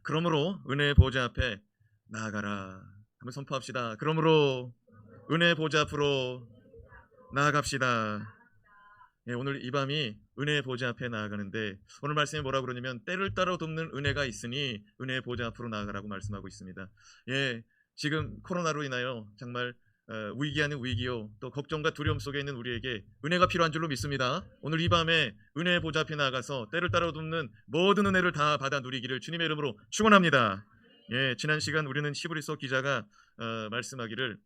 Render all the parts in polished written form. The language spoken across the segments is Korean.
그러므로 은혜의 보좌 앞에 나아가라. 한번 선포합시다. 그러므로 은혜의 보좌 앞으로 나아갑시다. 예, 오늘 이 밤이 은혜의 보좌 앞에 나아가는데 오늘 말씀이 뭐라고 그러냐면 때를 따라 돕는 은혜가 있으니 은혜의 보좌 앞으로 나아가라고 말씀하고 있습니다. 예, 지금 코로나로 인하여 정말 위기 아닌 위기요 또 걱정과 두려움 속에 있는 우리에게 은혜가 필요한 줄로 믿습니다. 오늘 이 밤에 은혜의 보좌 앞에 나아가서 때를 따라 돕는 모든 은혜를 다 받아 누리기를 주님의 이름으로 축원합니다. 예, 지난 시간 우리는 히브리서 기자가 말씀하기를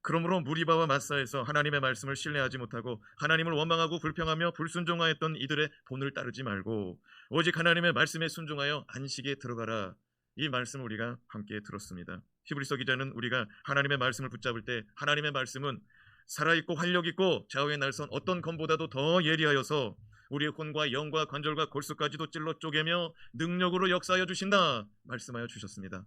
그러므로 무리바와 마사에서 하나님의 말씀을 신뢰하지 못하고 하나님을 원망하고 불평하며 불순종하였던 이들의 본을 따르지 말고 오직 하나님의 말씀에 순종하여 안식에 들어가라. 이 말씀을 우리가 함께 들었습니다. 히브리서 기자는 우리가 하나님의 말씀을 붙잡을 때 하나님의 말씀은 살아있고 활력있고 좌우의 날선 어떤 검보다도 더 예리하여서 우리의 혼과 영과 관절과 골수까지도 찔러 쪼개며 능력으로 역사하여 주신다 말씀하여 주셨습니다.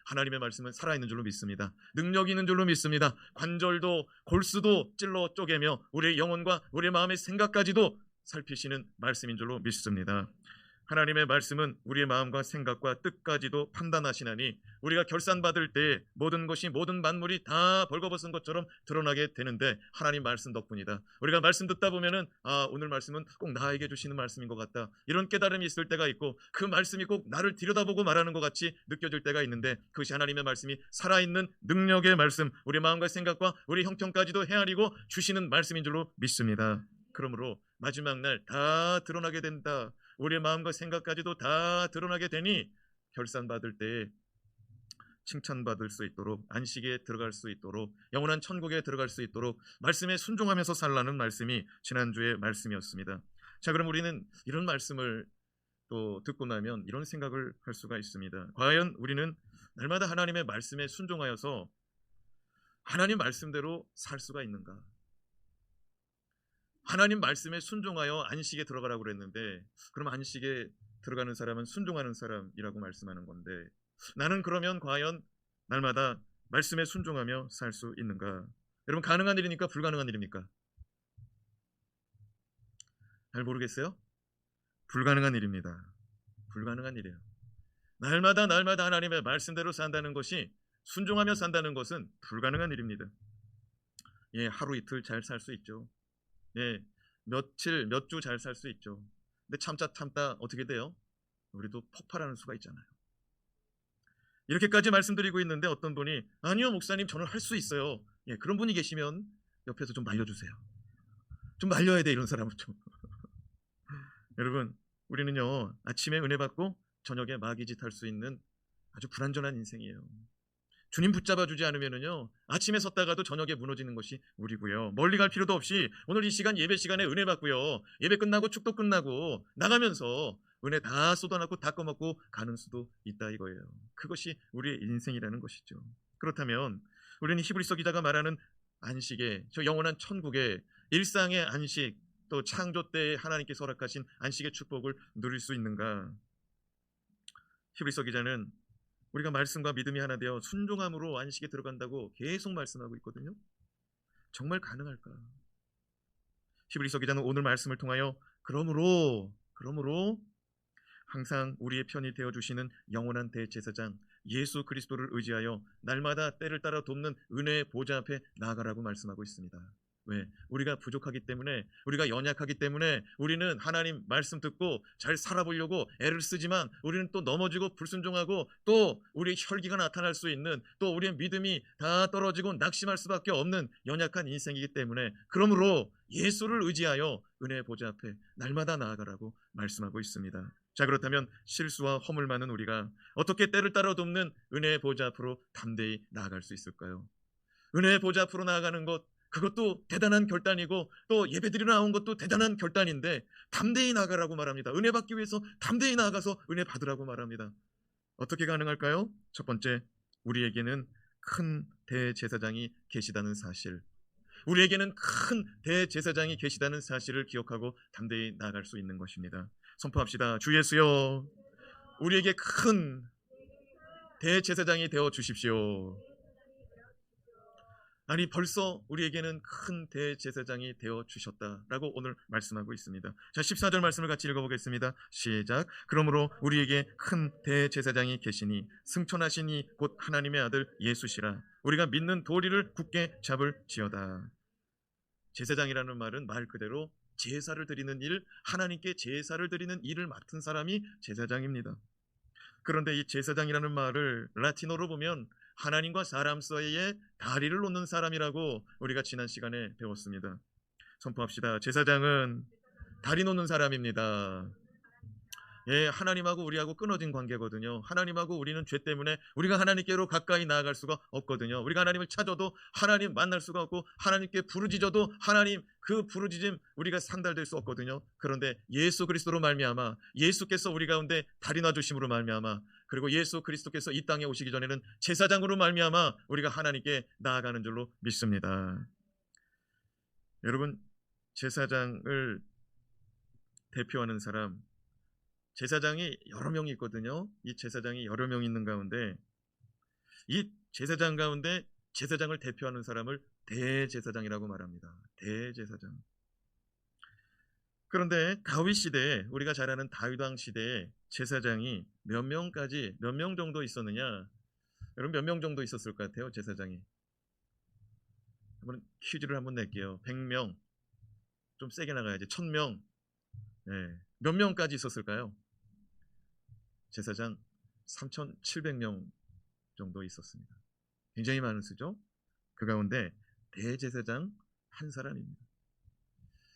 하나님의 말씀은 살아있는 줄로 믿습니다. 능력이 있는 줄로 믿습니다. 관절도 골수도 찔러 쪼개며 우리의 영혼과 우리의 마음의 생각까지도 살피시는 말씀인 줄로 믿습니다. 하나님의 말씀은 우리의 마음과 생각과 뜻까지도 판단하시나니 우리가 결산받을 때 모든 것이 모든 만물이 다 벌거벗은 것처럼 드러나게 되는데 하나님 말씀 덕분이다. 우리가 말씀 듣다 보면은 오늘 말씀은 꼭 나에게 주시는 말씀인 것 같다. 이런 깨달음이 있을 때가 있고 그 말씀이 꼭 나를 들여다보고 말하는 것 같이 느껴질 때가 있는데 그것이 하나님의 말씀이 살아있는 능력의 말씀, 우리 마음과 생각과 우리 형편까지도 헤아리고 주시는 말씀인 줄로 믿습니다. 그러므로 마지막 날 다 드러나게 된다. 우리의 마음과 생각까지도 다 드러나게 되니 결산받을 때에 칭찬받을 수 있도록 안식에 들어갈 수 있도록 영원한 천국에 들어갈 수 있도록 말씀에 순종하면서 살라는 말씀이 지난주의 말씀이었습니다. 자, 그럼 우리는 이런 말씀을 또 듣고 나면 이런 생각을 할 수가 있습니다. 과연 우리는 날마다 하나님의 말씀에 순종하여서 하나님 말씀대로 살 수가 있는가? 하나님 말씀에 순종하여 안식에 들어가라고 그랬는데 그럼 안식에 들어가는 사람은 순종하는 사람이라고 말씀하는 건데 나는 그러면 과연 날마다 말씀에 순종하며 살 수 있는가? 여러분, 가능한 일입니까? 불가능한 일입니까? 잘 모르겠어요? 불가능한 일입니다. 불가능한 일이에요. 날마다 하나님의 말씀대로 산다는 것이, 순종하며 산다는 것은 불가능한 일입니다. 예, 하루 이틀 잘 살 수 있죠. 예, 며칠 몇 주 잘 살 수 있죠. 근데 참다 어떻게 돼요? 우리도 폭발하는 수가 있잖아요. 이렇게까지 말씀드리고 있는데 어떤 분이 아니요 목사님 저는 할 수 있어요. 예, 그런 분이 계시면 옆에서 좀 말려주세요. 좀 말려야 돼 이런 사람은 좀. 여러분, 우리는요 아침에 은혜 받고 저녁에 마귀짓 할 수 있는 아주 불완전한 인생이에요. 주님 붙잡아 주지 않으면은요 아침에 섰다가도 저녁에 무너지는 것이 우리고요. 멀리 갈 필요도 없이 오늘 이 시간 예배 시간에 은혜 받고요. 예배 끝나고 축도 끝나고 나가면서 은혜 다 쏟아놓고 다 꺼먹고 가는 수도 있다 이거예요. 그것이 우리의 인생이라는 것이죠. 그렇다면 우리는 히브리서 기자가 말하는 안식의 저 영원한 천국의 일상의 안식 또 창조 때에 하나님께서 허락하신 안식의 축복을 누릴 수 있는가? 히브리서 기자는 우리가 말씀과 믿음이 하나 되어 순종함으로 안식에 들어간다고 계속 말씀하고 있거든요. 정말 가능할까? 히브리서 기자는 오늘 말씀을 통하여 그러므로 항상 우리의 편이 되어주시는 영원한 대제사장 예수 그리스도를 의지하여 날마다 때를 따라 돕는 은혜의 보좌 앞에 나아가라고 말씀하고 있습니다. 왜? 우리가 부족하기 때문에, 우리가 연약하기 때문에 우리는 하나님 말씀 듣고 잘 살아보려고 애를 쓰지만 우리는 또 넘어지고 불순종하고 또 우리의 혈기가 나타날 수 있는, 또 우리의 믿음이 다 떨어지고 낙심할 수밖에 없는 연약한 인생이기 때문에 그러므로 예수를 의지하여 은혜의 보좌 앞에 날마다 나아가라고 말씀하고 있습니다. 자, 그렇다면 실수와 허물 많은 우리가 어떻게 때를 따라 돕는 은혜의 보좌 앞으로 담대히 나아갈 수 있을까요? 은혜의 보좌 앞으로 나아가는 것, 그것도 대단한 결단이고 또 예배드리러 나온 것도 대단한 결단인데 담대히 나가라고 말합니다. 은혜 받기 위해서 담대히 나아가서 은혜 받으라고 말합니다. 어떻게 가능할까요? 첫 번째, 우리에게는 큰 대제사장이 계시다는 사실, 우리에게는 큰 대제사장이 계시다는 사실을 기억하고 담대히 나아갈 수 있는 것입니다. 선포합시다. 주 예수여, 우리에게 큰 대제사장이 되어 주십시오. 아니 벌써 우리에게는 큰 대제사장이 되어 주셨다라고 오늘 말씀하고 있습니다. 자, 14절 말씀을 같이 읽어보겠습니다. 시작. 그러므로 우리에게 큰 대제사장이 계시니 승천하시니 곧 하나님의 아들 예수시라. 우리가 믿는 도리를 굳게 잡을지어다. 제사장이라는 말은 말 그대로 제사를 드리는 일, 하나님께 제사를 드리는 일을 맡은 사람이 제사장입니다. 그런데 이 제사장이라는 말을 라틴어로 보면 하나님과 사람 사이에 다리를 놓는 사람이라고 우리가 지난 시간에 배웠습니다. 선포합시다. 제사장은 다리 놓는 사람입니다. 예, 하나님하고 우리하고 끊어진 관계거든요. 하나님하고 우리는 죄 때문에 우리가 하나님께로 가까이 나아갈 수가 없거든요. 우리가 하나님을 찾아도 하나님 만날 수가 없고, 하나님께 부르짖어도 하나님 그 부르짖음 우리가 상달될 수 없거든요. 그런데 예수 그리스도로 말미암아, 예수께서 우리 가운데 다리 놔주심으로 말미암아, 그리고 예수 그리스도께서 이 땅에 오시기 전에는 제사장으로 말미암아 우리가 하나님께 나아가는 줄로 믿습니다. 여러분, 제사장을 대표하는 사람, 제사장이 여러 명이 있거든요. 이 제사장이 여러 명 있는 가운데 이 제사장 가운데 제사장을 대표하는 사람을 대제사장이라고 말합니다. 대제사장. 그런데 다윗 시대에, 우리가 잘 아는 다윗 왕 시대에 제사장이 몇 명 정도 있었느냐? 여러분, 몇 명 정도 있었을 것 같아요, 제사장이? 한번 퀴즈를 한번 낼게요. 100명. 좀 세게 나가야지. 1000명. 네. 몇 명까지 있었을까요? 제사장 3700명 정도 있었습니다. 굉장히 많은 수죠. 그 가운데 대제사장 한 사람입니다.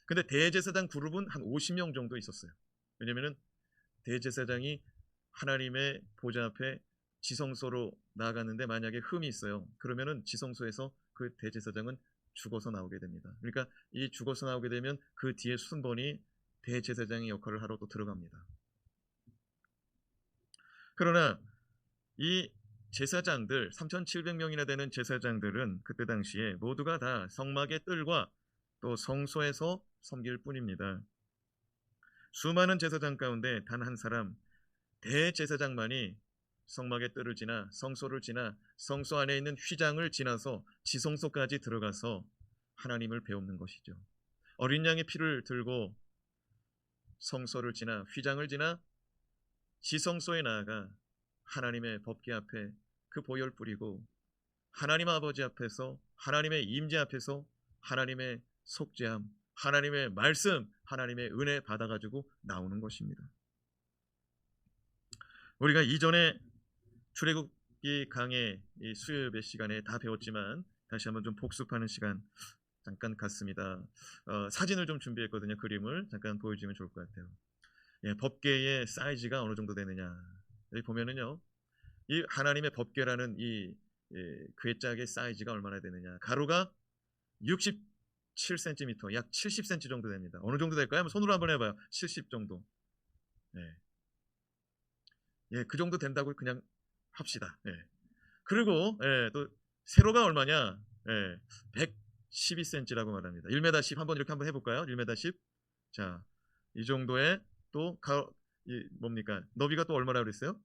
근데 대제사장 그룹은 한 50명 정도 있었어요. 왜냐하면 대제사장이 하나님의 보좌 앞에 지성소로 나아갔는데 만약에 흠이 있어요. 그러면은 지성소에서 그 대제사장은 죽어서 나오게 됩니다. 그러니까 이 죽어서 나오게 되면 그 뒤에 순번이 대제사장의 역할을 하러 또 들어갑니다. 그러나 이 제사장들 3700명이나 되는 제사장들은 그때 당시에 모두가 다 성막의 뜰과 또 성소에서 섬길 뿐입니다. 수많은 제사장 가운데 단 한 사람, 대제사장만이 성막의 뜰을 지나 성소를 지나 성소 안에 있는 휘장을 지나서 지성소까지 들어가서 하나님을 배우는 것이죠. 어린 양의 피를 들고 성소를 지나 휘장을 지나 지성소에 나아가 하나님의 법궤 앞에 그 보혈 뿌리고 하나님 아버지 앞에서, 하나님의 임재 앞에서 하나님의 속죄함, 하나님의 말씀, 하나님의 은혜 받아가지고 나오는 것입니다. 우리가 이전에 출애굽기 강의 수요예배 시간에 다 배웠지만 다시 한번 좀 복습하는 시간 잠깐 갖습니다. 사진을 좀 준비했거든요. 그림을 잠깐 보여주면 좋을 것 같아요. 예, 법궤의 사이즈가 어느 정도 되느냐. 여기 보면은요, 이 하나님의 법궤라는 이 괴짝의 사이즈가 얼마나 되느냐. 가로가 67cm, 약 70cm 정도 됩니다. 어느 정도 될까요? 한번 손으로 한번 해봐요. 70 정도. 예, 예, 그 정도 된다고 그냥 합시다. 예. 그리고 또 세로가 얼마냐? 112cm라고 말합니다. 1m 10 한번 이렇게 한번 해볼까요? 1m 10. 자, 이 정도의 또 뭡니까? 너비가 또 얼마나 그랬어요?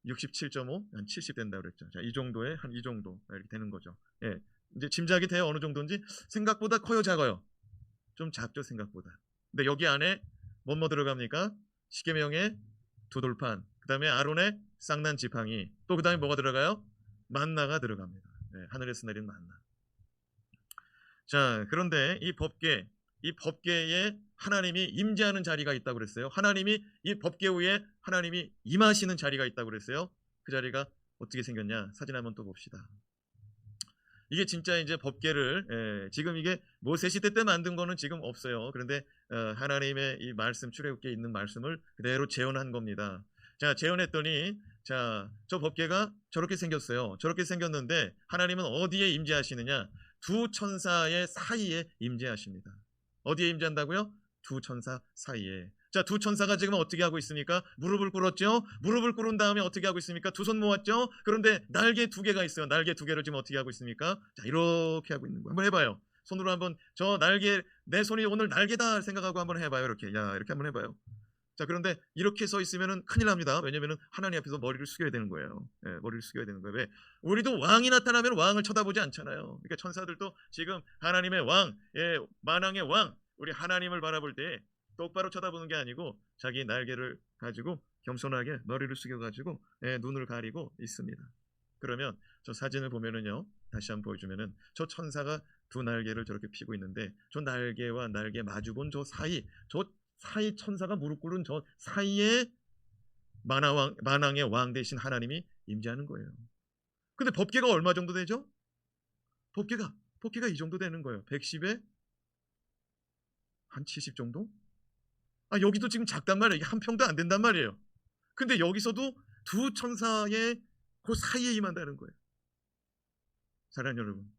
67.5, 한 70 된다고 그랬죠. 자, 이 정도에 한 이 정도 이렇게 되는 거죠. 예, 이제 짐작이 돼요. 어느 정도인지. 생각보다 커요, 작아요? 좀 작죠, 생각보다. 근데 여기 안에 뭐뭐 들어갑니까? 십계명의 두 돌판, 그 다음에 아론의 쌍난 지팡이, 또 그 다음에 뭐가 들어가요? 만나가 들어갑니다. 네, 하늘에서 내린 만나. 자, 그런데 이 법궤에 하나님이 임재하는 자리가 있다고 그랬어요. 하나님이 이 법궤 위에 하나님이 임하시는 자리가 있다고 그랬어요. 그 자리가 어떻게 생겼냐? 사진 한번 또 봅시다. 이게 진짜 이제 법궤를 지금 이게 모세 시대 때 만든 거는 지금 없어요. 그런데 하나님의 이 말씀, 출애굽기에 있는 말씀을 그대로 재현한 겁니다. 자, 재현했더니 자, 저 법궤가 저렇게 생겼어요. 저렇게 생겼는데 하나님은 어디에 임재하시느냐? 두 천사의 사이에 임재하십니다. 어디에 임재한다고요? 두 천사 사이에. 자, 두 천사가 지금 어떻게 하고 있습니까? 무릎을 꿇었죠. 무릎을 꿇은 다음에 어떻게 하고 있습니까? 두 손 모았죠. 그런데 날개 두 개가 있어요. 날개 두 개를 지금 어떻게 하고 있습니까? 자, 이렇게 하고 있는 거예요. 한번 해봐요. 손으로 한번 저 날개, 내 손이 오늘 날개다 생각하고 한번 해봐요. 이렇게, 야, 이렇게 한번 해봐요. 자, 그런데 이렇게 서 있으면은 큰일 납니다. 왜냐면은 하나님 앞에서 머리를 숙여야 되는 거예요. 예, 머리를 숙여야 되는 거예요. 왜? 우리도 왕이 나타나면 왕을 쳐다보지 않잖아요. 그러니까 천사들도 지금 하나님의 왕, 예, 만왕의 왕, 우리 하나님을 바라볼 때 똑바로 쳐다보는 게 아니고 자기 날개를 가지고 겸손하게 머리를 숙여가지고, 예, 눈을 가리고 있습니다. 그러면 저 사진을 보면은요, 다시 한번 보여주면은 저 천사가 두 날개를 저렇게 펴고 있는데 저 날개와 날개 마주본 저 사이 천사가 무릎 꿇은 저 사이에 만왕의 왕 대신 하나님이 임재하는 거예요. 근데 법궤가 얼마 정도 되죠? 법궤가 이 정도 되는 거예요. 110에 한 70 정도? 아, 여기도 지금 작단 말이에요. 이게 한 평도 안 된단 말이에요. 근데 여기서도 두 천사의 그 사이에 임한다는 거예요. 사랑하는 여러분,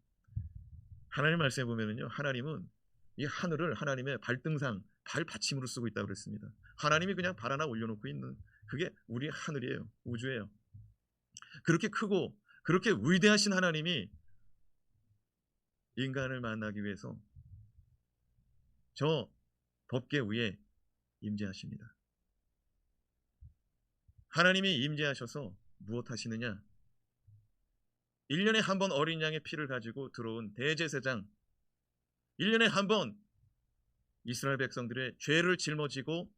하나님 말씀해 보면은요, 하나님은 이 하늘을 하나님의 발등상, 발받침으로 쓰고 있다고 그랬습니다. 하나님이 그냥 발 하나 올려놓고 있는 그게 우리 하늘이에요. 우주예요. 그렇게 크고 그렇게 위대하신 하나님이 인간을 만나기 위해서 저 법궤 위에 임재하십니다. 하나님이 임재하셔서 무엇 하시느냐? 1년에 한 번 어린 양의 피를 가지고 들어온 대제사장, 1년에 한 번 이스라엘 백성들의 죄를 짊어지고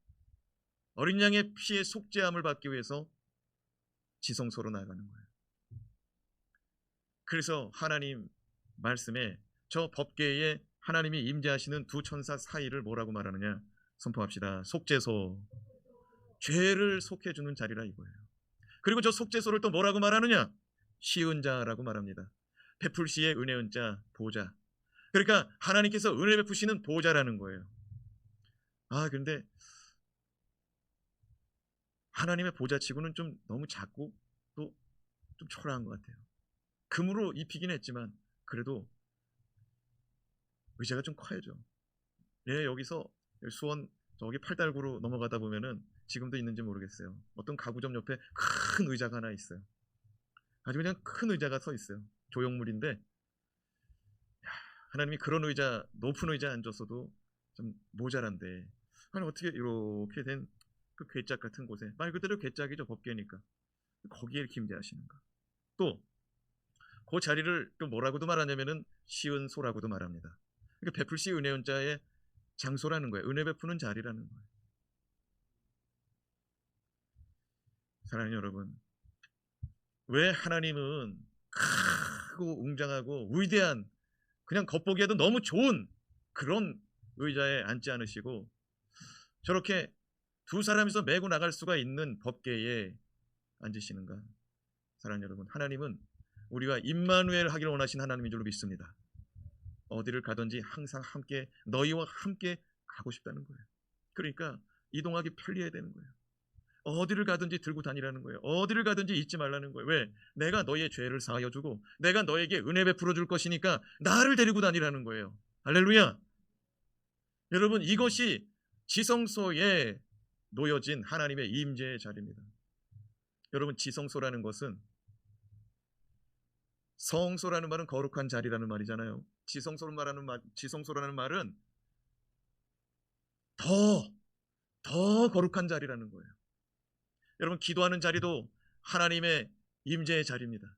어린 양의 피의 속죄함을 받기 위해서 지성소로 나가는 거예요. 그래서 하나님 말씀에 저 법궤에 하나님이 임재하시는 두 천사 사이를 뭐라고 말하느냐? 선포합시다. 속죄소. 죄를 속해주는 자리라 이거예요. 그리고 저 속죄소를 또 뭐라고 말하느냐? 시은 자라고 말합니다. 베풀시의 은혜은 자, 보좌. 그러니까 하나님께서 은혜 베푸시는 보좌라는 거예요. 아, 그런데 하나님의 보좌치고는 좀 너무 작고 또 좀 초라한 것 같아요. 금으로 입히긴 했지만 그래도 의자가 좀 커야죠. 예, 여기서 수원 저기 팔달구로 넘어가다 보면은 지금도 있는지 모르겠어요. 어떤 가구점 옆에 큰 의자가 하나 있어요. 아주 그냥 큰 의자가 서 있어요. 조형물인데 하나님이 그런 의자, 높은 의자에 앉았어도 좀 모자란데 아니 어떻게 이렇게 된 그 괴짝 같은 곳에, 말 그대로 괴짝이죠. 법궤니까 거기에 이렇게 임재하시는가. 또 그 자리를 또 뭐라고도 말하냐면은 시은소라고도 말합니다. 그러니까 베풀시 은혜은 자의 장소라는 거예요. 은혜 베푸는 자리라는 거예요. 사랑하는 여러분, 왜 하나님은 크고 웅장하고 위대한, 그냥 겉보기에도 너무 좋은 그런 의자에 앉지 않으시고 저렇게 두 사람이서 메고 나갈 수가 있는 법궤에 앉으시는가? 사랑하는 여러분, 하나님은 우리가 임마누엘 하기를 원하신 하나님인 줄로 믿습니다. 어디를 가든지 항상 함께, 너희와 함께 가고 싶다는 거예요. 그러니까 이동하기 편리해야 되는 거예요. 어디를 가든지 들고 다니라는 거예요. 어디를 가든지 잊지 말라는 거예요. 왜? 내가 너의 죄를 사하여 주고 내가 너에게 은혜 베풀어 줄 것이니까 나를 데리고 다니라는 거예요. 할렐루야. 여러분, 이것이 지성소에 놓여진 하나님의 임재의 자리입니다. 여러분, 지성소라는 것은, 성소라는 말은 거룩한 자리라는 말이잖아요. 지성소라는 말은 더 거룩한 자리라는 거예요. 여러분, 기도하는 자리도 하나님의 임재의 자리입니다.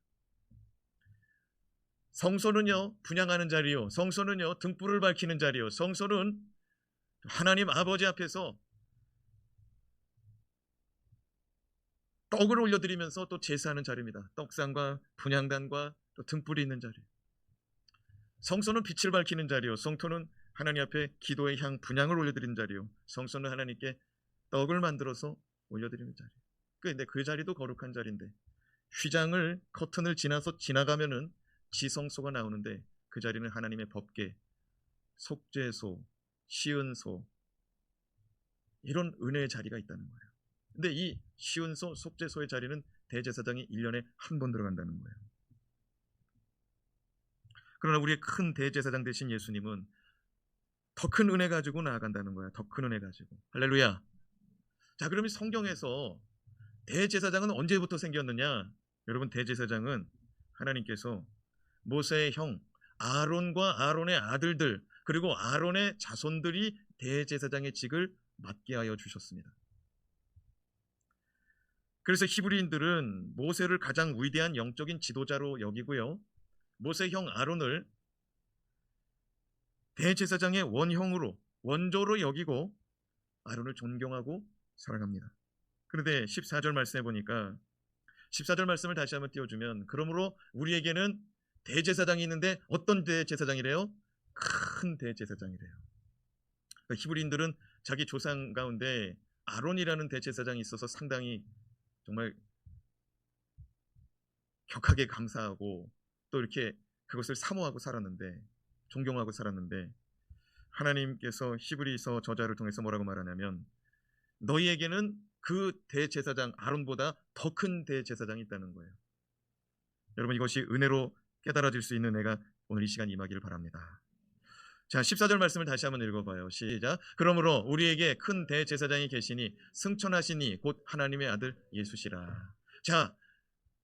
성소는요, 분향하는 자리요. 성소는요, 등불을 밝히는 자리요. 성소는 하나님 아버지 앞에서 떡을 올려드리면서 또 제사하는 자리입니다. 떡상과 분향단과 또 등불이 있는 자리. 성소는 빛을 밝히는 자리요. 성토는 하나님 앞에 기도의 향 분향을 올려드리는 자리요. 성소는 하나님께 떡을 만들어서 올려드리는 자리. 근데 그 자리도 거룩한 자리인데 휘장을, 커튼을 지나서 지나가면은 지성소가 나오는데 그 자리는 하나님의 법궤, 속죄소, 시은소, 이런 은혜의 자리가 있다는 거예요. 근데 이 시은소, 속죄소의 자리는 대제사장이 1년에 한 번 들어간다는 거예요. 그러나 우리의 큰 대제사장 되신 예수님은 더 큰 은혜 가지고 나아간다는 거예요. 더 큰 은혜 가지고. 할렐루야. 자, 그러면 성경에서 대제사장은 언제부터 생겼느냐? 여러분, 대제사장은 하나님께서 모세의 형 아론과 아론의 아들들 그리고 아론의 자손들이 대제사장의 직을 맡게 하여 주셨습니다. 그래서 히브리인들은 모세를 가장 위대한 영적인 지도자로 여기고요, 모세 형 아론을 대제사장의 원조로 여기고 아론을 존경하고 사랑합니다. 그런데 14절 말씀해 보니까 14절 말씀을 다시 한번 띄워주면, 그러므로 우리에게는 대제사장이 있는데 어떤 대제사장이래요? 큰 대제사장이래요. 그러니까 히브리인들은 자기 조상 가운데 아론이라는 대제사장이 있어서 상당히 정말 격하게 감사하고 또 이렇게 그것을 사모하고 살았는데, 존경하고 살았는데, 하나님께서 히브리서 저자를 통해서 뭐라고 말하냐면, 너희에게는 그 대제사장 아론보다 더 큰 대제사장이 있다는 거예요. 여러분, 이것이 은혜로 깨달아질 수 있는 내가 오늘 이 시간 임하기를 바랍니다. 자, 14절 말씀을 다시 한번 읽어봐요. 시작. 그러므로 우리에게 큰 대제사장이 계시니 승천하시니 곧 하나님의 아들 예수시라. 자,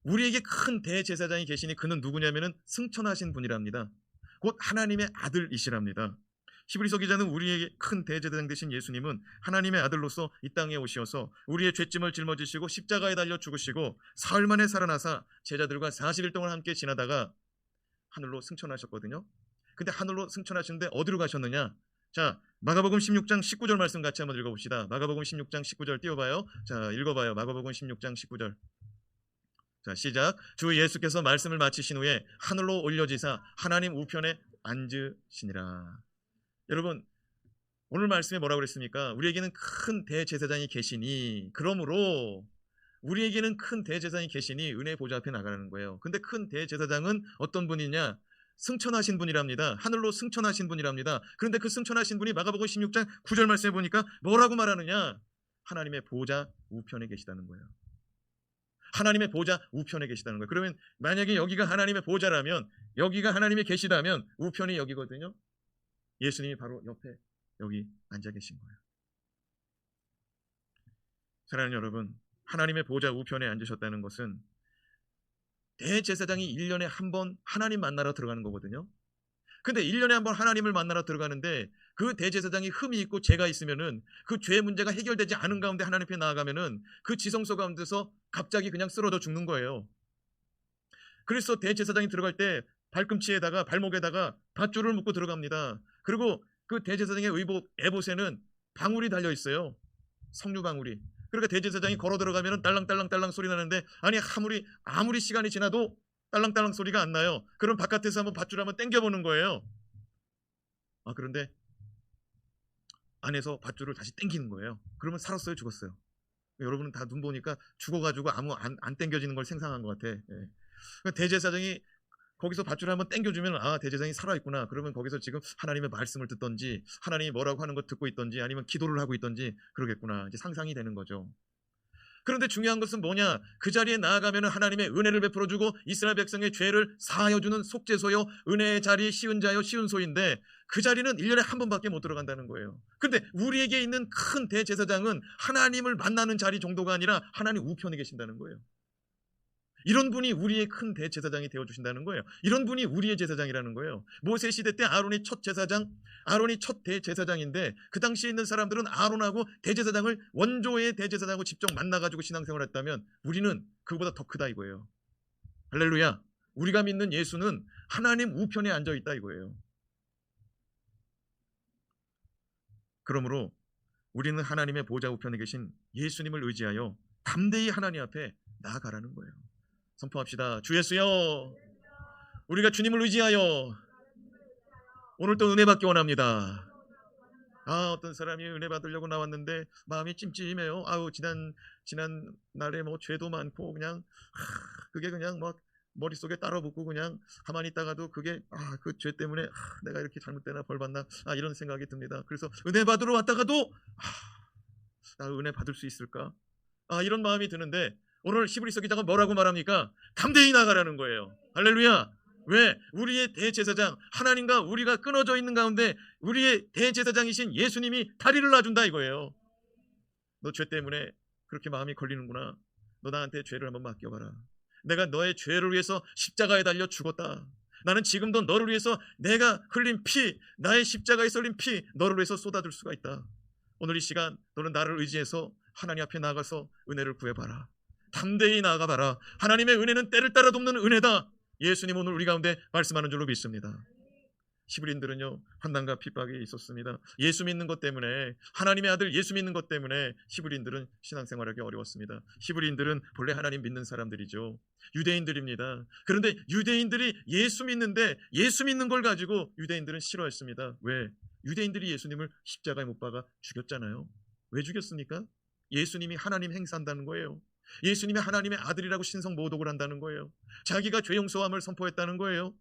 우리에게 큰 대제사장이 계시니 그는 누구냐면은 승천하신 분이랍니다. 곧 하나님의 아들이시랍니다. 히브리서 기자는 우리에게 큰 대제사장 되신 예수님은 하나님의 아들로서 이 땅에 오셔서 우리의 죄짐을 짊어지시고 십자가에 달려 죽으시고 사흘 만에 살아나사 제자들과 40일 동안 함께 지나다가 하늘로 승천하셨거든요. 근데 하늘로 승천하시는데 어디로 가셨느냐? 자, 마가복음 16장 19절 말씀 같이 한번 읽어봅시다. 마가복음 16장 19절 띄워봐요. 자, 읽어봐요. 마가복음 16장 19절. 자, 시작. 주 예수께서 말씀을 마치신 후에 하늘로 올려지사 하나님 우편에 앉으시니라. 여러분, 오늘 말씀에 뭐라고 그랬습니까? 우리에게는 큰 대제사장이 계시니, 그러므로 우리에게는 큰 대제사장이 계시니 은혜 보좌 앞에 나가라는 거예요. 근데 큰 대제사장은 어떤 분이냐? 승천하신 분이랍니다. 하늘로 승천하신 분이랍니다. 그런데 그 승천하신 분이 마가복음 16장 9절 말씀에 보니까 뭐라고 말하느냐? 하나님의 보좌 우편에 계시다는 거예요. 하나님의 보좌 우편에 계시다는 거예요. 그러면 만약에 여기가 하나님의 보좌라면, 여기가 하나님이 계시다면 우편이 여기거든요. 예수님이 바로 옆에 여기 앉아 계신 거예요. 사랑하는 여러분, 하나님의 보좌 우편에 앉으셨다는 것은 대제사장이 1년에 한 번 하나님 만나러 들어가는 거거든요. 근데 1년에 한 번 하나님을 만나러 들어가는데 그 대제사장이 흠이 있고 죄가 있으면은 그 죄 문제가 해결되지 않은 가운데 하나님 앞에 나아가면은 그 지성소 가운데서 갑자기 그냥 쓰러져 죽는 거예요. 그래서 대제사장이 들어갈 때 발꿈치에다가 발목에다가 밧줄을 묶고 들어갑니다. 그리고 그 대제사장의 의복 에봇에는 방울이 달려 있어요. 석류 방울이. 그러니까 대제사장이 걸어 들어가면 딸랑딸랑딸랑 소리 나는데, 아니 아무리 시간이 지나도 딸랑딸랑 소리가 안 나요. 그럼 바깥에서 한번 밧줄 한번 당겨보는 거예요. 그런데 안에서 밧줄을 다시 당기는 거예요. 그러면 살았어요, 죽었어요? 여러분은 다 눈 보니까 죽어가지고 아무 안 당겨지는 걸 생각한 것 같아. 예. 그러니까 대제사장이 거기서 밧줄을 한번 당겨주면 대제사장이 살아있구나. 그러면 거기서 지금 하나님의 말씀을 듣던지 하나님이 뭐라고 하는 거 듣고 있던지 아니면 기도를 하고 있던지 그러겠구나. 이제 상상이 되는 거죠. 그런데 중요한 것은 뭐냐? 그 자리에 나아가면 하나님의 은혜를 베풀어주고 이스라엘 백성의 죄를 사하여주는 속죄소요, 은혜의 자리, 쉬운 자요, 쉬운 소인데 그 자리는 1년에 한 번밖에 못 들어간다는 거예요. 근데 우리에게 있는 큰 대제사장은 하나님을 만나는 자리 정도가 아니라 하나님 우편에 계신다는 거예요. 이런 분이 우리의 큰 대제사장이 되어주신다는 거예요. 이런 분이 우리의 제사장이라는 거예요. 모세 시대 때 아론이 첫 대제사장인데 그 당시에 있는 사람들은 아론하고 대제사장을 원조의 대제사장하고 직접 만나가지고 신앙생활을 했다면 우리는 그보다 더 크다 이거예요. 할렐루야. 우리가 믿는 예수는 하나님 우편에 앉아있다 이거예요. 그러므로 우리는 하나님의 보좌 우편에 계신 예수님을 의지하여 담대히 하나님 앞에 나아가라는 거예요. 선포합시다. 주 예수여, 우리가 주님을 의지하여 오늘 또 은혜 받기 원합니다. 어떤 사람이 은혜 받으려고 나왔는데 마음이 찜찜해요. 지난 날에 뭐 죄도 많고 그냥 그게 그냥 막 머릿속에 따라 붙고 그냥 가만히 있다가도 그게 그 죄 때문에 내가 이렇게 잘못되나 벌 받나 이런 생각이 듭니다. 그래서 은혜 받으러 왔다가도 나 은혜 받을 수 있을까? 이런 마음이 드는데 오늘 히브리서 기자가 뭐라고 말합니까? 담대히 나가라는 거예요. 할렐루야. 왜? 우리의 대제사장, 하나님과 우리가 끊어져 있는 가운데 우리의 대제사장이신 예수님이 다리를 놔준다 이거예요. 너 죄 때문에 그렇게 마음이 걸리는구나. 너 나한테 죄를 한번 맡겨봐라. 내가 너의 죄를 위해서 십자가에 달려 죽었다. 나는 지금도 너를 위해서 내가 흘린 피, 나의 십자가에 쏠린 피, 너를 위해서 쏟아줄 수가 있다. 오늘 이 시간 너는 나를 의지해서 하나님 앞에 나가서 은혜를 구해봐라. 담대히 나아가봐라. 하나님의 은혜는 때를 따라 돕는 은혜다. 예수님 오늘 우리 가운데 말씀하는 줄로 믿습니다. 히브리인들은요, 환난과 핍박이 있었습니다. 예수 믿는 것 때문에, 하나님의 아들 예수 믿는 것 때문에 히브리인들은 신앙생활하기 어려웠습니다. 히브리인들은 본래 하나님 믿는 사람들이죠. 유대인들입니다. 그런데 유대인들이 예수 믿는데, 예수 믿는 걸 가지고 유대인들은 싫어했습니다. 왜? 유대인들이 예수님을 십자가에 못 박아 죽였잖아요. 왜 죽였습니까? 예수님이 하나님 행사한다는 거예요. 예수님이 하나님의 아들이라고 신성 모독을 한다는 거예요. 자기가 죄 용서함을 선포했다는 거예요.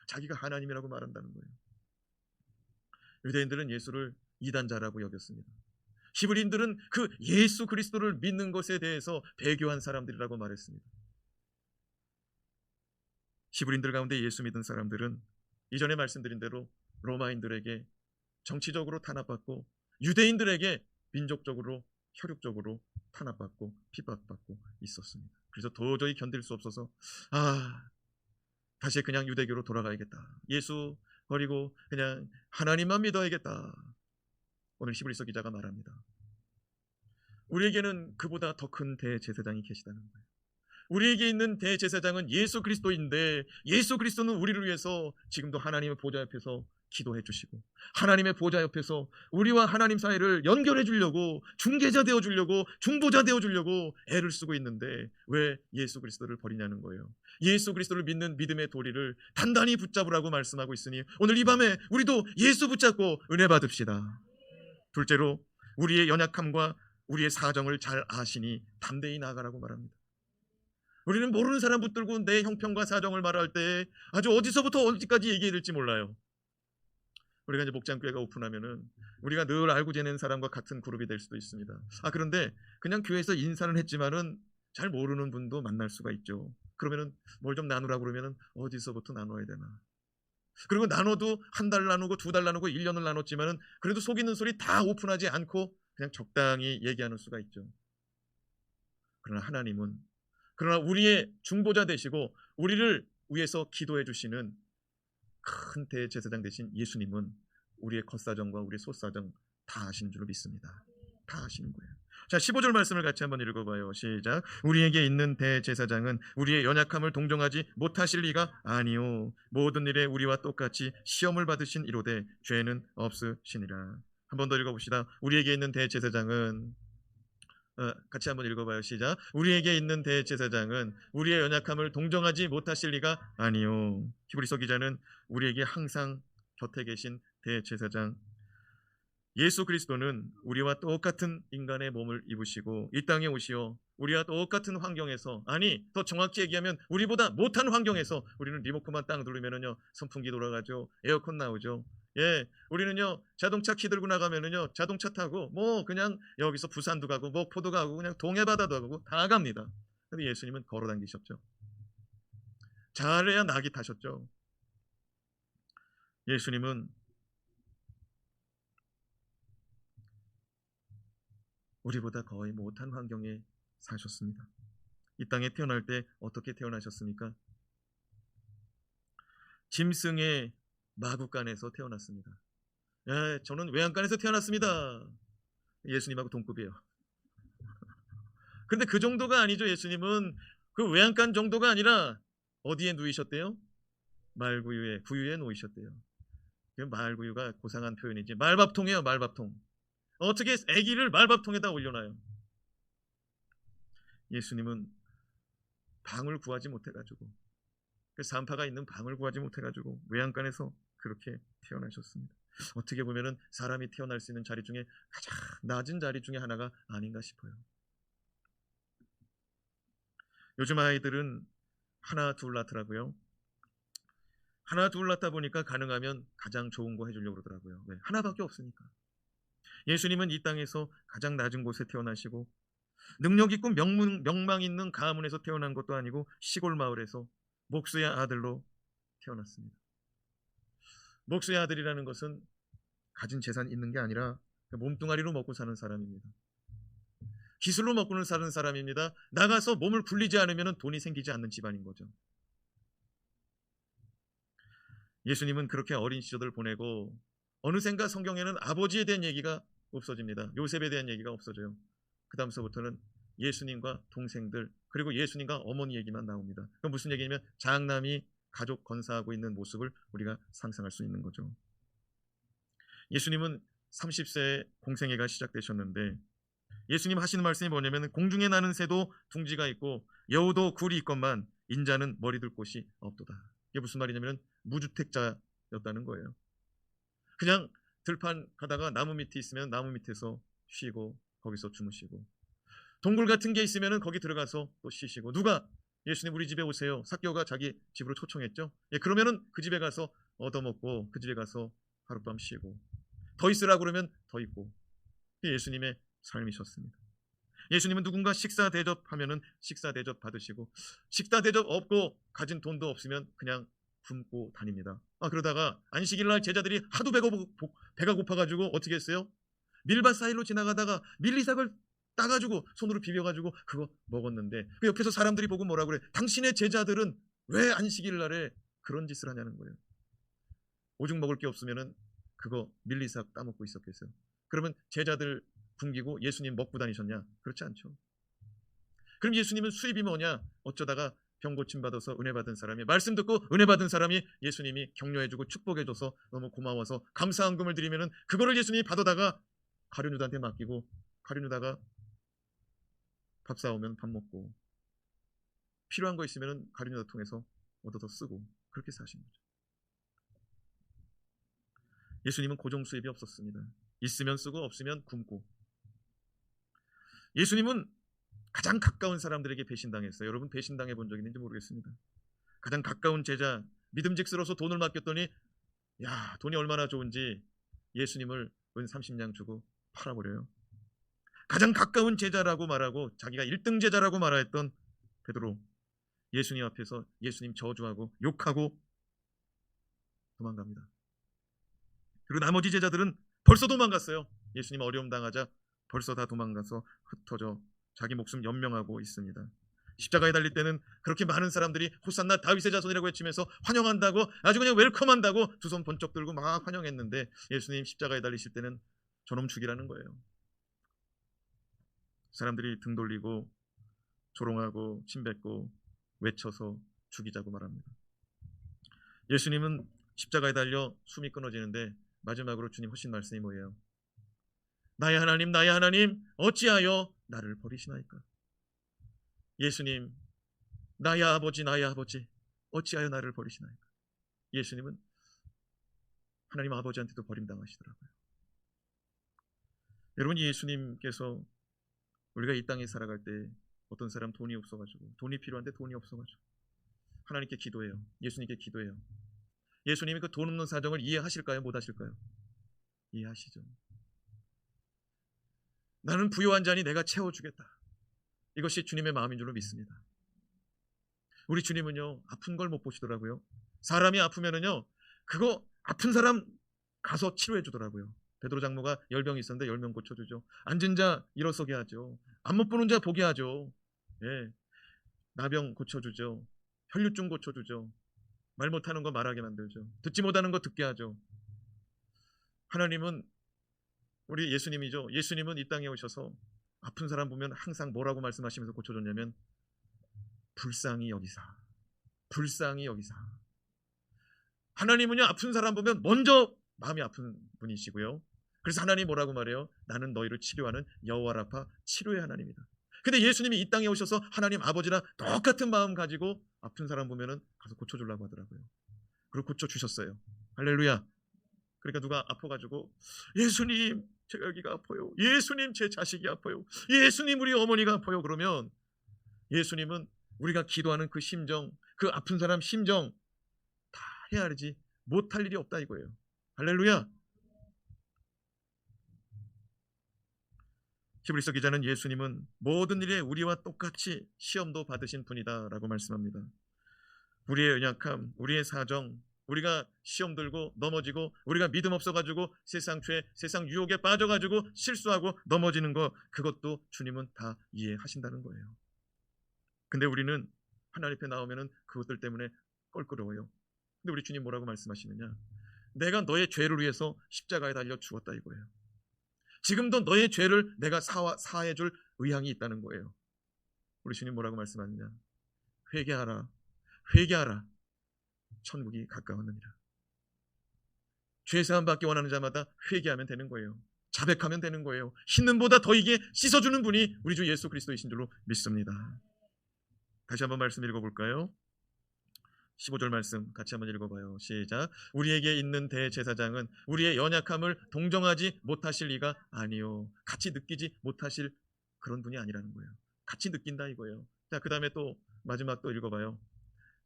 자기가 하나님이라고 말한다는 거예요. 유대인들은 예수를 이단자라고 여겼습니다. 히브리인들은 그 예수 그리스도를 믿는 것에 대해서 배교한 사람들이라고 말했습니다. 히브리인들 가운데 예수 믿은 사람들은 이전에 말씀드린 대로 로마인들에게 정치적으로 탄압받고, 유대인들에게 민족적으로 혈육적으로 탄압받고 핍박받고 있었습니다. 그래서 도저히 견딜 수 없어서 다시 그냥 유대교로 돌아가야겠다. 예수 버리고 그냥 하나님만 믿어야겠다. 오늘 히브리서 기자가 말합니다. 우리에게는 그보다 더 큰 대제사장이 계시다는 거예요. 우리에게 있는 대제사장은 예수 그리스도인데, 예수 그리스도는 우리를 위해서 지금도 하나님의 보좌 옆에서 기도해 주시고, 하나님의 보좌 옆에서 우리와 하나님 사이를 연결해 주려고, 중개자 되어 주려고, 중보자 되어 주려고 애를 쓰고 있는데 왜 예수 그리스도를 버리냐는 거예요. 예수 그리스도를 믿는 믿음의 도리를 단단히 붙잡으라고 말씀하고 있으니 오늘 이 밤에 우리도 예수 붙잡고 은혜 받읍시다. 둘째로, 우리의 연약함과 우리의 사정을 잘 아시니 담대히 나아가라고 말합니다. 우리는 모르는 사람 붙들고 내 형편과 사정을 말할 때 아주 어디서부터 어디까지 얘기해야 될지 몰라요. 우리가 이제 목장교회가 오픈하면은 우리가 늘 알고 지내는 사람과 같은 그룹이 될 수도 있습니다. 그런데 그냥 교회에서 인사는 했지만은 잘 모르는 분도 만날 수가 있죠. 그러면은 뭘 좀 나누라고 그러면은 어디서부터 나눠야 되나? 그리고 나눠도 한 달 나누고 두 달 나누고 1년을 나눴지만은 그래도 속 있는 소리 다 오픈하지 않고 그냥 적당히 얘기하는 수가 있죠. 그러나 우리의 중보자 되시고 우리를 위해서 기도해 주시는 큰 대제사장 되신 예수님은 우리의 겉사정과 우리의 속사정 다 아시는 줄로 믿습니다. 다 아시는 거예요. 자, 15절 말씀을 같이 한번 읽어봐요. 시작. 우리에게 있는 대제사장은 우리의 연약함을 동정하지 못하실 리가 아니요, 모든 일에 우리와 똑같이 시험을 받으신 이로되 죄는 없으시니라. 한 번 더 읽어봅시다. 우리에게 있는 대제사장은, 같이 한번 읽어봐요. 시작. 우리에게 있는 대제사장은 우리의 연약함을 동정하지 못하실 리가 아니요. 히브리서 기자는 우리에게 항상 곁에 계신 대제사장 예수 그리스도는 우리와 똑같은 인간의 몸을 입으시고 이 땅에 오시어 우리와 똑같은 환경에서, 아니 더 정확히 얘기하면 우리보다 못한 환경에서, 우리는 리모컨만 딱 누르면은요 선풍기 돌아가죠, 에어컨 나오죠. 우리는요 자동차 키 들고 나가면은요 자동차 타고 뭐 그냥 여기서 부산도 가고 목포도 가고 그냥 동해바다도 가고 다 갑니다. 근데 예수님은 걸어 다니셨죠. 잘해야 낙이 타셨죠. 예수님은 우리보다 거의 못한 환경에 사셨습니다. 이 땅에 태어날 때 어떻게 태어나셨습니까? 짐승의 마구간에서 태어났습니다. 저는 외양간에서 태어났습니다. 예수님하고 동급이에요. 근데 그 정도가 아니죠. 예수님은 그 외양간 정도가 아니라 어디에 누이셨대요? 말구유에, 구유에 놓이셨대요. 말구유가 고상한 표현이지, 말밥통이에요. 말밥통. 어떻게 아기를 말밥통에다 올려놔요? 예수님은 방을 구하지 못해가지고, 산파가 있는 방을 구하지 못해가지고 외양간에서 그렇게 태어나셨습니다. 어떻게 보면은 사람이 태어날 수 있는 자리 중에 가장 낮은 자리 중에 하나가 아닌가 싶어요. 요즘 아이들은 하나 둘 낳더라고요. 하나 둘 낳다 보니까 가능하면 가장 좋은 거 해주려고 그러더라고요. 왜? 하나밖에 없으니까. 예수님은 이 땅에서 가장 낮은 곳에 태어나시고 능력 있고 명망 있는 가문에서 태어난 것도 아니고 시골 마을에서 목수의 아들로 태어났습니다. 목수의 아들이라는 것은 가진 재산이 있는 게 아니라 몸뚱아리로 먹고 사는 사람입니다. 기술로 먹고는 사는 사람입니다. 나가서 몸을 굴리지 않으면 돈이 생기지 않는 집안인 거죠. 예수님은 그렇게 어린 시절을 보내고 어느샌가 성경에는 아버지에 대한 얘기가 없어집니다. 요셉에 대한 얘기가 없어져요. 그 다음서부터는 예수님과 동생들 그리고 예수님과 어머니 얘기만 나옵니다. 그럼 무슨 얘기냐면 장남이 가족 건사하고 있는 모습을 우리가 상상할 수 있는 거죠. 예수님은 30세에 공생애가 시작되셨는데 예수님 하시는 말씀이 뭐냐면 공중에 나는 새도 둥지가 있고 여우도 굴이 있건만 인자는 머리 둘 곳이 없도다. 이게 무슨 말이냐면 무주택자였다는 거예요. 그냥 들판 가다가 나무 밑에 있으면 나무 밑에서 쉬고 거기서 주무시고 동굴 같은 게 있으면 거기 들어가서 또 쉬시고 누가 예수님 우리 집에 오세요. 삭개오가 자기 집으로 초청했죠. 예, 그러면은 그 집에 가서 얻어먹고 그 집에 가서 하룻밤 쉬고 더 있으라 그러면 더 있고 그게 예수님의 삶이셨습니다. 예수님은 누군가 식사 대접하면은 식사 대접 받으시고 식사 대접 없고 가진 돈도 없으면 그냥 굶고 다닙니다. 그러다가 안식일 날 제자들이 하도 배가 고파가지고 어떻게 했어요? 밀밭 사이로 지나가다가 밀리삭을 따가지고 손으로 비벼가지고 그거 먹었는데 그 옆에서 사람들이 보고 뭐라 그래? 당신의 제자들은 왜 안식일 날에 그런 짓을 하냐는 거예요. 오죽 먹을 게 없으면은 그거 밀리삭 따먹고 있었겠어요. 그러면 제자들 굶기고 예수님 먹고 다니셨냐? 그렇지 않죠. 그럼 예수님은 수입이 뭐냐? 어쩌다가 병 고침 받아서 은혜 받은 사람이 말씀 듣고 은혜 받은 사람이 예수님이 격려해주고 축복해줘서 너무 고마워서 감사한 금을 드리면은 그거를 예수님이 받아다가 가룟유다한테 맡기고 가룟유다가 밥 사오면 밥 먹고 필요한 거 있으면은 가룟유다 통해서 얻어서 쓰고 그렇게 사신 거죠. 예수님은 고정 수입이 없었습니다. 있으면 쓰고 없으면 굶고. 예수님은 가장 가까운 사람들에게 배신당했어요. 여러분 배신당해 본 적 있는지 모르겠습니다. 가장 가까운 제자 믿음직스러워서 돈을 맡겼더니 야 돈이 얼마나 좋은지 예수님을 은 30냥 주고 팔아버려요. 가장 가까운 제자라고 말하고 자기가 1등 제자라고 말했던 베드로 예수님 앞에서 예수님 저주하고 욕하고 도망갑니다. 그리고 나머지 제자들은 벌써 도망갔어요. 예수님 어려움 당하자 벌써 다 도망가서 흩어져 자기 목숨 연명하고 있습니다. 십자가에 달릴 때는 그렇게 많은 사람들이 호산나 다윗의 자손이라고 외치면서 환영한다고 아주 그냥 웰컴한다고 두 손 번쩍 들고 막 환영했는데 예수님 십자가에 달리실 때는 저놈 죽이라는 거예요. 사람들이 등 돌리고 조롱하고 침뱉고 외쳐서 죽이자고 말합니다. 예수님은 십자가에 달려 숨이 끊어지는데 마지막으로 주님 하신 말씀이 뭐예요? 나의 하나님 어찌하여 나를 버리시나이까? 예수님 나의 아버지 어찌하여 나를 버리시나이까? 예수님은 하나님 아버지한테도 버림당하시더라고요. 여러분 예수님께서 우리가 이 땅에 살아갈 때 어떤 사람 돈이 없어가지고 돈이 필요한데 돈이 없어가지고 하나님께 기도해요. 예수님께 기도해요. 예수님이 그 돈 없는 사정을 이해하실까요? 못하실까요? 이해하시죠. 나는 부요한 자니 내가 채워주겠다. 이것이 주님의 마음인 줄로 믿습니다. 우리 주님은요 아픈 걸 못 보시더라고요. 사람이 아프면은요 그거 아픈 사람 가서 치료해 주더라고요. 베드로 장로가 열병이 있었는데 10명 고쳐주죠. 앉은 자 일어서게 하죠. 안 못 보는 자 보게 하죠. 예, 나병 고쳐주죠. 혈류증 고쳐주죠. 말 못하는 거 말하게 만들죠. 듣지 못하는 거 듣게 하죠. 하나님은 우리 예수님이죠. 예수님은 이 땅에 오셔서 아픈 사람 보면 항상 뭐라고 말씀하시면서 고쳐줬냐면 불쌍히 여기사. 하나님은요 아픈 사람 보면 먼저 마음이 아픈 분이시고요. 그래서 하나님 뭐라고 말해요? 나는 너희를 치료하는 여호와 라파 치료의 하나님이다. 근데 예수님이 이 땅에 오셔서 하나님 아버지랑 똑같은 마음 가지고 아픈 사람 보면은 가서 고쳐주려고 하더라고요. 그리고 고쳐주셨어요. 할렐루야. 그러니까 누가 아파가지고 예수님 제 여기가 아파요. 예수님 제 자식이 아파요. 예수님 우리 어머니가 아파요. 그러면 예수님은 우리가 기도하는 그 심정, 그 아픈 사람 심정 다 헤아리지 못할 일이 없다 이거예요. 할렐루야. 히브리서 기자는 예수님은 모든 일에 우리와 똑같이 시험도 받으신 분이다 라고 말씀합니다. 우리의 연약함, 우리의 사정, 우리가 시험 들고 넘어지고 우리가 믿음 없어가지고 세상 죄, 세상 유혹에 빠져가지고 실수하고 넘어지는 거 그것도 주님은 다 이해하신다는 거예요. 근데 우리는 하나님 앞에 나오면은 그것들 때문에 껄끄러워요. 근데 우리 주님 뭐라고 말씀하시느냐? 내가 너의 죄를 위해서 십자가에 달려 죽었다 이거예요. 지금도 너의 죄를 내가 사해줄 의향이 있다는 거예요. 우리 주님 뭐라고 말씀하느냐? 회개하라, 회개하라. 천국이 가까웠느니라. 죄사함 받기 원하는 자마다 회개하면 되는 거예요. 자백하면 되는 거예요. 씻는보다 더 이게 씻어주는 분이 우리 주 예수 그리스도이신 줄로 믿습니다. 다시 한번 말씀 읽어볼까요? 15절 말씀 같이 한번 읽어봐요. 시작. 우리에게 있는 대제사장은 우리의 연약함을 동정하지 못하실 리가 아니요. 같이 느끼지 못하실 그런 분이 아니라는 거예요. 같이 느낀다 이거예요. 자, 그 다음에 또 마지막 또 읽어봐요.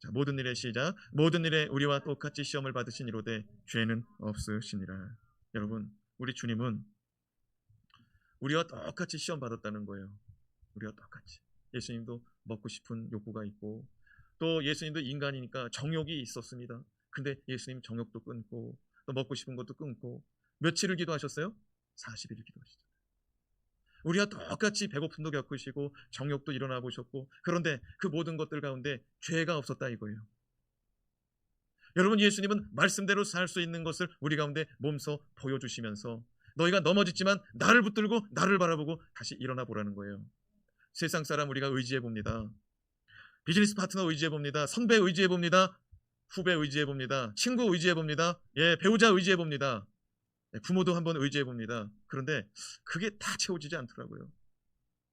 자, 모든 일에 시작. 모든 일에 우리와 똑같이 시험을 받으신 이로되 죄는 없으시니라. 여러분, 우리 주님은 우리와 똑같이 시험 받았다는 거예요. 우리와 똑같이. 예수님도 먹고 싶은 욕구가 있고, 또 예수님도 인간이니까 정욕이 있었습니다. 근데 예수님 정욕도 끊고 또 먹고 싶은 것도 끊고 며칠을 기도하셨어요? 40일을 기도하셨죠. 우리와 똑같이 배고픔도 겪으시고 정욕도 일어나 보셨고, 그런데 그 모든 것들 가운데 죄가 없었다 이거예요. 여러분, 예수님은 말씀대로 살 수 있는 것을 우리 가운데 몸소 보여주시면서 너희가 넘어졌지만 나를 붙들고 나를 바라보고 다시 일어나 보라는 거예요. 세상 사람 우리가 의지해 봅니다. 비즈니스 파트너 의지해 봅니다. 선배 의지해 봅니다. 후배 의지해 봅니다. 친구 의지해 봅니다. 배우자 의지해 봅니다. 부모도 한번 의지해 봅니다. 그런데 그게 다 채워지지 않더라고요.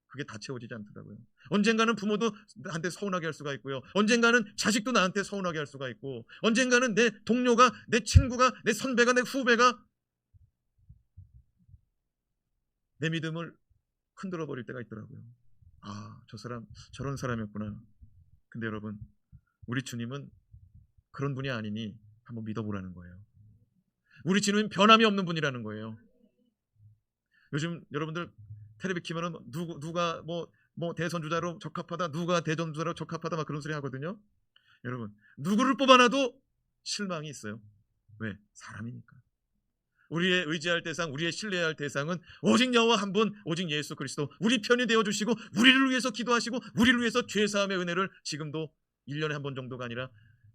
그게 다 채워지지 않더라고요. 언젠가는 부모도 나한테 서운하게 할 수가 있고요. 언젠가는 자식도 나한테 서운하게 할 수가 있고, 언젠가는 내 동료가, 내 친구가, 내 선배가, 내 후배가 내 믿음을 흔들어 버릴 때가 있더라고요. 아, 저 사람 저런 사람이었구나. 근데 여러분, 우리 주님은 그런 분이 아니니 한번 믿어보라는 거예요. 우리 주님은 변함이 없는 분이라는 거예요. 요즘 여러분들 텔레비 키면은 누가 뭐 대선주자로 적합하다, 누가 대전주자로 적합하다 막 그런 소리 하거든요. 여러분, 누구를 뽑아놔도 실망이 있어요. 왜? 사람이니까. 우리의 의지할 대상, 우리의 신뢰할 대상은 오직 여호와 한 분, 오직 예수 그리스도. 우리 편이 되어주시고 우리를 위해서 기도하시고 우리를 위해서 죄사함의 은혜를 지금도 1년에 한 번 정도가 아니라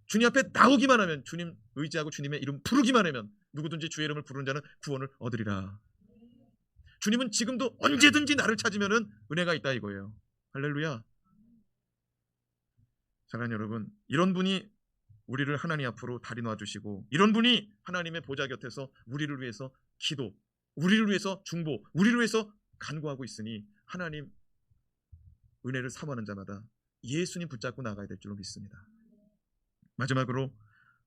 주님 앞에 나오기만 하면, 주님 의지하고 주님의 이름 부르기만 하면 누구든지 주의 이름을 부르는 자는 구원을 얻으리라. 주님은 지금도 언제든지 나를 찾으면 은혜가 있다 이거예요. 할렐루야. 사랑하는 여러분, 이런 분이 우리를 하나님 앞으로 다리 놔주시고, 이런 분이 하나님의 보좌 곁에서 우리를 위해서 기도, 우리를 위해서 중보, 우리를 위해서 간구하고 있으니 하나님 은혜를 사모하는 자마다 예수님 붙잡고 나가야 될 줄로 믿습니다. 마지막으로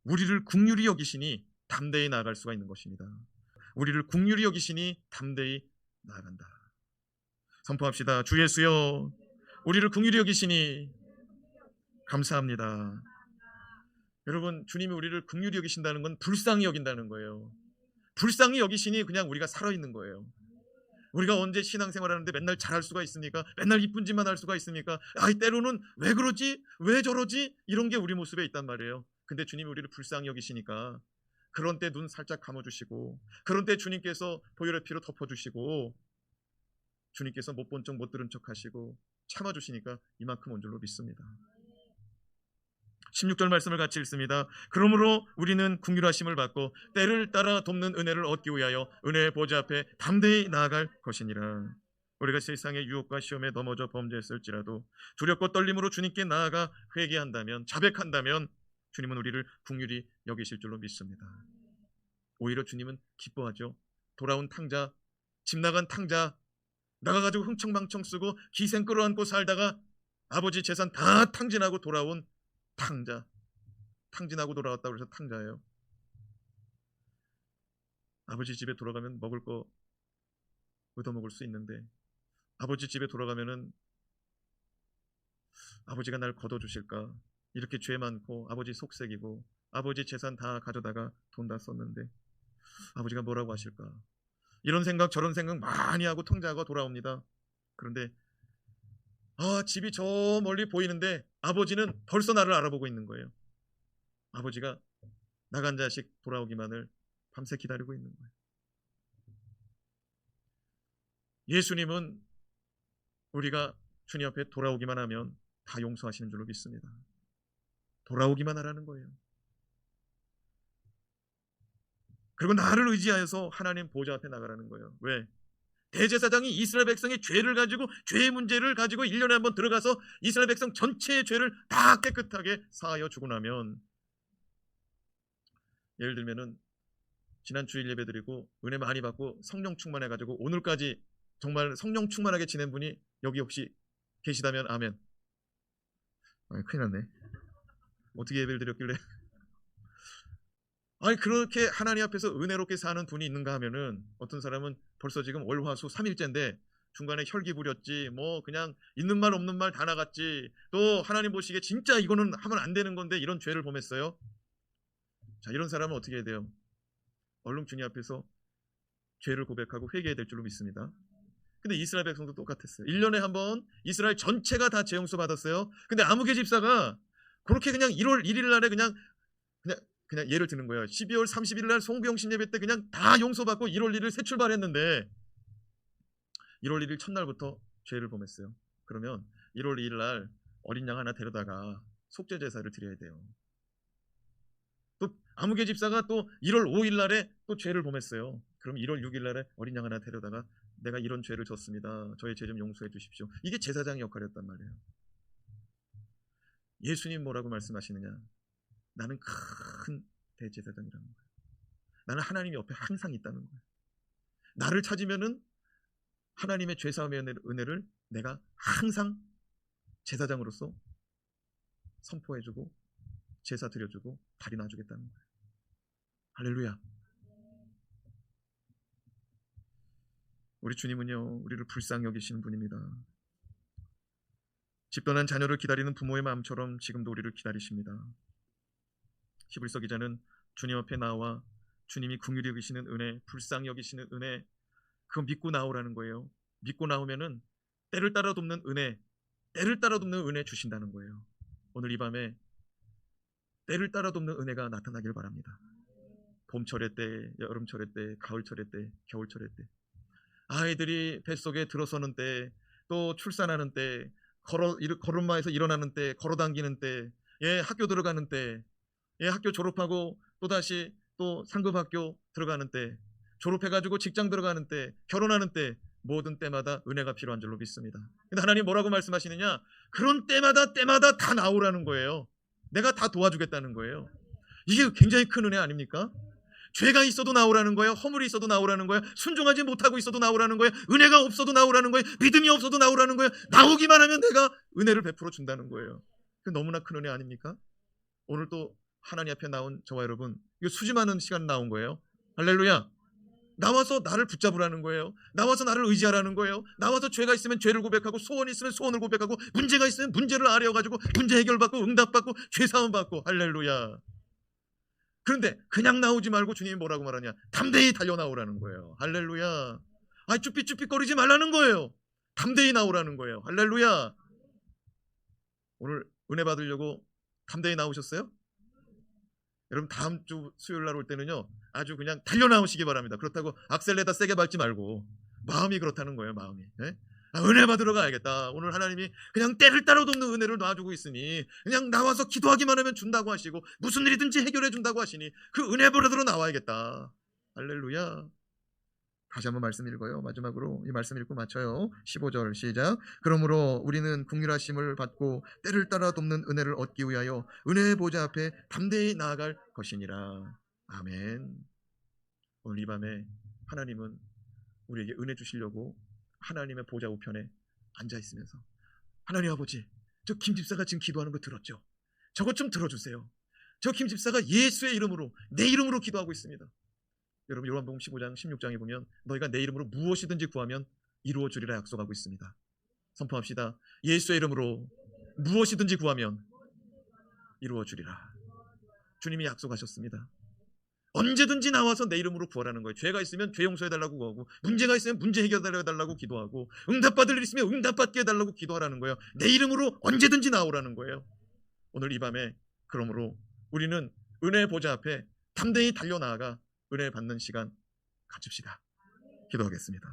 우리를 긍휼히 여기시니 담대히 나아갈 수가 있는 것입니다. 우리를 긍휼히 여기시니 담대히 나아간다. 선포합시다. 주 예수여, 우리를 긍휼히 여기시니 감사합니다. 여러분, 주님이 우리를 긍휼히 여기신다는 건 불쌍히 여긴다는 거예요. 불쌍히 여기시니 그냥 우리가 살아있는 거예요. 우리가 언제 신앙생활하는데 맨날 잘할 수가 있습니까? 맨날 이쁜 짓만 할 수가 있습니까? 때로는 왜 그러지? 왜 저러지? 이런 게 우리 모습에 있단 말이에요. 근데 주님이 우리를 불쌍히 여기시니까 그런 때 눈 살짝 감아주시고, 그런 때 주님께서 보혈의 피로 덮어주시고, 주님께서 못 본 척 못 들은 척 하시고 참아주시니까 이만큼 온 줄로 믿습니다. 16절 말씀을 같이 읽습니다. 그러므로 우리는 긍휼하심을 받고 때를 따라 돕는 은혜를 얻기 위하여 은혜의 보좌 앞에 담대히 나아갈 것이니라. 우리가 세상의 유혹과 시험에 넘어져 범죄했을지라도 두렵고 떨림으로 주님께 나아가 회개한다면, 자백한다면 주님은 우리를 긍휼히 여기실 줄로 믿습니다. 오히려 주님은 기뻐하죠. 돌아온 탕자, 집 나간 탕자, 나가가지고 흥청망청 쓰고 기생 끌어안고 살다가 아버지 재산 다 탕진하고 돌아온 탕자, 탕진하고 돌아왔다고 해서 탕자예요. 아버지 집에 돌아가면 먹을 거 얻어먹을 수 있는데, 아버지 집에 돌아가면은 아버지가 날 걷어주실까, 이렇게 죄 많고 아버지 속색이고 아버지 재산 다 가져다가 돈 다 썼는데 아버지가 뭐라고 하실까, 이런 생각 저런 생각 많이 하고 탕자가 돌아옵니다. 그런데 집이 저 멀리 보이는데 아버지는 벌써 나를 알아보고 있는 거예요. 아버지가 나간 자식 돌아오기만을 밤새 기다리고 있는 거예요. 예수님은 우리가 주님 앞에 돌아오기만 하면 다 용서하시는 줄로 믿습니다. 돌아오기만 하라는 거예요. 그리고 나를 의지하여서 하나님 보좌 앞에 나가라는 거예요. 왜? 대제사장이 이스라엘 백성의 죄를 가지고 죄의 문제를 가지고 1년에 한 번 들어가서 이스라엘 백성 전체의 죄를 다 깨끗하게 사하여 주고 나면, 예를 들면은 지난 주일 예배 드리고 은혜 많이 받고 성령 충만해 가지고 오늘까지 정말 성령 충만하게 지낸 분이 여기 혹시 계시다면 아멘. 큰일 났네. 어떻게 예배를 드렸길래 아니 그렇게 하나님 앞에서 은혜롭게 사는 분이 있는가 하면은, 어떤 사람은 벌써 지금 월화수 3일째인데 중간에 혈기 부렸지, 뭐 그냥 있는 말 없는 말 다 나갔지, 또 하나님 보시기에 진짜 이거는 하면 안 되는 건데 이런 죄를 범했어요. 자, 이런 사람은 어떻게 해야 돼요? 얼른 주님 앞에서 죄를 고백하고 회개해야 될 줄로 믿습니다. 근데 이스라엘 백성도 똑같았어요. 1년에 한 번 이스라엘 전체가 다 재용서 받았어요. 근데 아무개 집사가 그렇게 그냥 1월 1일 날에 그냥 예를 드는 거예요. 12월 31일 날 송병신 예배 때 그냥 다 용서받고 1월 1일 새 출발했는데 1월 1일 첫날부터 죄를 범했어요. 그러면 1월 2일 날 어린 양 하나 데려다가 속죄 제사를 드려야 돼요. 또 아무개 집사가 또 1월 5일 날에 또 죄를 범했어요. 그럼 1월 6일 날에 어린 양 하나 데려다가 내가 이런 죄를 졌습니다. 저의 죄 좀 용서해 주십시오. 이게 제사장의 역할이었단 말이에요. 예수님 뭐라고 말씀하시느냐? 나는 큰 대제사장이라는 거예요. 나는 하나님 옆에 항상 있다는 거예요. 나를 찾으면은 하나님의 죄사함의 은혜를 내가 항상 제사장으로서 선포해주고 제사 드려주고 발이 놔주겠다는 거예요. 할렐루야. 우리 주님은요, 우리를 불쌍히 여기시는 분입니다. 집 떠난 자녀를 기다리는 부모의 마음처럼 지금도 우리를 기다리십니다. 히브리서 기자는 주님 앞에 나와 주님이 긍휼히 여기시는 은혜, 불쌍히 여기시는 은혜, 그거 믿고 나오라는 거예요. 믿고 나오면은 때를 따라 돕는 은혜, 때를 따라 돕는 은혜 주신다는 거예요. 오늘 이 밤에 때를 따라 돕는 은혜가 나타나길 바랍니다. 봄철의 때, 여름철의 때, 가을철의 때, 겨울철의 때, 아이들이 뱃속에 들어서는 때, 또 출산하는 때, 걸음마에서 일어나는 때, 걸어당기는 때, 학교 들어가는 때, 학교 졸업하고 또다시 또 상급학교 들어가는 때, 졸업해가지고 직장 들어가는 때, 결혼하는 때, 모든 때마다 은혜가 필요한 줄로 믿습니다. 근데 하나님 뭐라고 말씀하시느냐? 그런 때마다 다 나오라는 거예요. 내가 다 도와주겠다는 거예요. 이게 굉장히 큰 은혜 아닙니까? 죄가 있어도 나오라는 거예요. 허물이 있어도 나오라는 거예요. 순종하지 못하고 있어도 나오라는 거예요. 은혜가 없어도 나오라는 거예요. 믿음이 없어도 나오라는 거예요. 나오기만 하면 내가 은혜를 베풀어 준다는 거예요. 그 너무나 큰 은혜 아닙니까? 오늘 또 하나님 앞에 나온 저와 여러분, 이거 수지 많은 시간 나온 거예요. 할렐루야. 나와서 나를 붙잡으라는 거예요. 나와서 나를 의지하라는 거예요. 나와서 죄가 있으면 죄를 고백하고, 소원이 있으면 소원을 고백하고, 문제가 있으면 문제를 아뢰어가지고 문제 해결받고 응답받고 죄사함 받고. 할렐루야. 그런데 그냥 나오지 말고 주님이 뭐라고 말하냐? 담대히 달려나오라는 거예요. 할렐루야. 쭈삣쭈삣거리지 말라는 거예요. 담대히 나오라는 거예요. 할렐루야. 오늘 은혜 받으려고 담대히 나오셨어요? 여러분 다음 주 수요일 날 올 때는요, 아주 그냥 달려나오시기 바랍니다. 그렇다고 악셀레다 세게 밟지 말고, 마음이 그렇다는 거예요. 마음이. 은혜 받으러 가야겠다. 오늘 하나님이 그냥 때를 따라 돕는 은혜를 놔주고 있으니 그냥 나와서 기도하기만 하면 준다고 하시고 무슨 일이든지 해결해 준다고 하시니 그 은혜 받으러 나와야겠다. 할렐루야. 다시 한번 말씀 읽어요. 마지막으로 이 말씀 읽고 마쳐요. 15절 시작. 그러므로 우리는 긍휼하심을 받고 때를 따라 돕는 은혜를 얻기 위하여 은혜의 보좌 앞에 담대히 나아갈 것이니라. 아멘. 오늘 이 밤에 하나님은 우리에게 은혜 주시려고 하나님의 보좌 우편에 앉아 있으면서, 하나님 아버지, 저 김 집사가 지금 기도하는 거 들었죠? 저것 좀 들어주세요. 저 김 집사가 예수의 이름으로, 내 이름으로 기도하고 있습니다. 여러분 요한복음 15장 16장에 보면 너희가 내 이름으로 무엇이든지 구하면 이루어 주리라 약속하고 있습니다. 선포합시다. 예수의 이름으로 무엇이든지 구하면 이루어 주리라. 주님이 약속하셨습니다. 언제든지 나와서 내 이름으로 구하라는 거예요. 죄가 있으면 죄 용서해달라고 구하고, 문제가 있으면 문제 해결해달라고 기도하고, 응답받을 일 있으면 응답받게 해달라고 기도하라는 거예요. 내 이름으로 언제든지 나오라는 거예요. 오늘 이 밤에 그러므로 우리는 은혜의 보좌 앞에 담대히 달려나아가 은혜 받는 시간 가집시다. 기도하겠습니다.